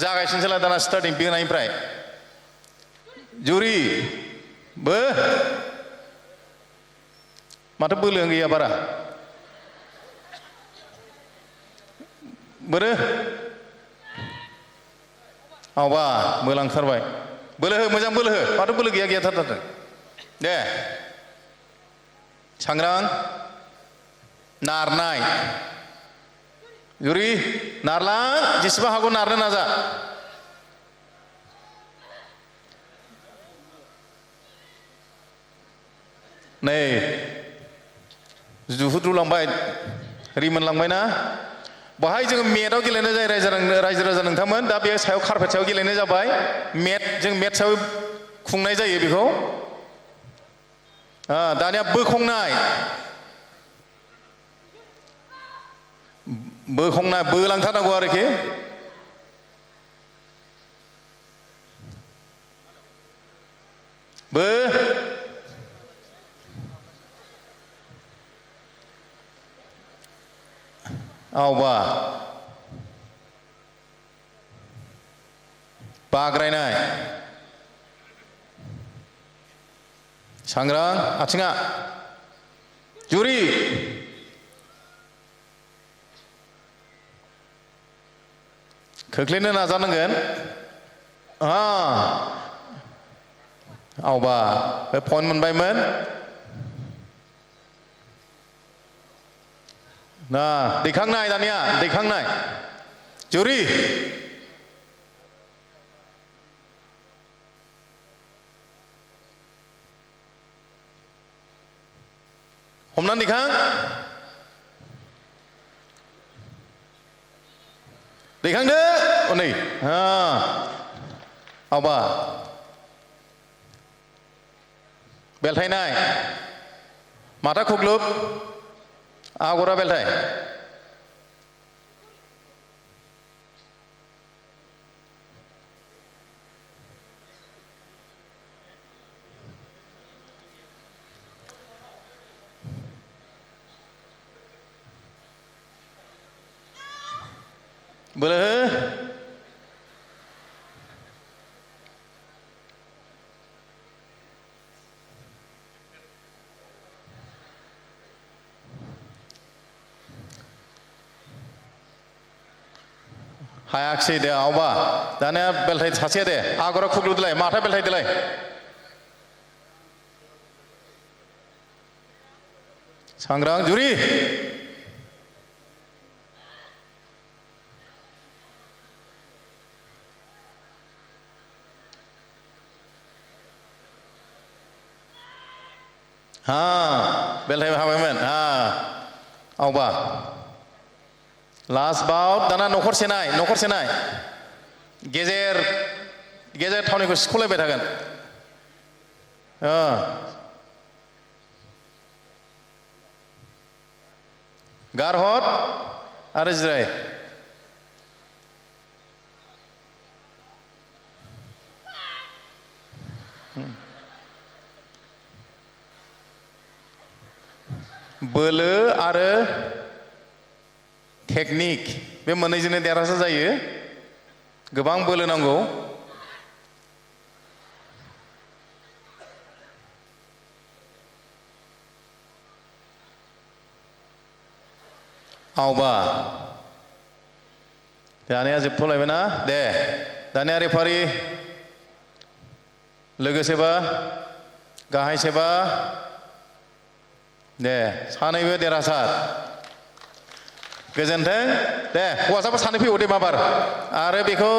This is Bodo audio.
जागायसिनसैलाय दाना स्टार्टिं बिनायनिफ्राय जुरि बो माथो बोलो गैया बारा बोरो आवबा मोलांथारबाय बोलो हो मोजां बोलो हो माथो बोलो गैया गैया थारथारदों दे सांग्रां नारनाय जुरि नारलां जेसेबां हागौ नारनो नाजा नै जुहुद्रुलांबाय रिमोनलांबाय ना बाहाय जोङो मेटआव गेलेनाय जायो रायजो राजा नोंथांमोन दा बे सायाव कार्पेट सायाव गेलेनाय जाबाय मेट जों मेट सायाव खुंनाय जायो बेखौ दानिया बोखांनाय बोखांनाय बोलांथारनांगौ आरोखि बो आवबा बाग्रायनाय सांग्रां आथिङा जुरि खोख्लैनो नाजानांगोन आवबा बे पइन्ट मोनबायमोन ना दैखांनाय दानिया दैखांनाय जुरि हमनानै दैखां दैखांदो नै आवबा बेलथायनाय माथा खुग्लुब आगरा बेलथाय बोलो हो हायाखिसै दे आवबा दानिया बेलथाय सासेया दे आगरा खुग्लुबदोलाय माथा बेलथायदोलाय सांग्रां जुरि बेलथाय हाबायमोन आवबा लास्ट बाउट दाना न'खर सेनाय गेजेर गेजेर थावनिखौ सिख'लायबाय थागोन गारहर आरो जिराय बोलो आरो टेकनिक बे मोननैजोंनो देरहासार जायो गोबां बोलो नांगौ आवबा दानिया जोबथ'लायबाय ना दे दानिया रेफारि लोगोसेबा गाहायसेबा दे सानैबो देरहासार गोजोन्थों दे हौवासाफोर सानै फैबाव दे माबार आरो बेखौ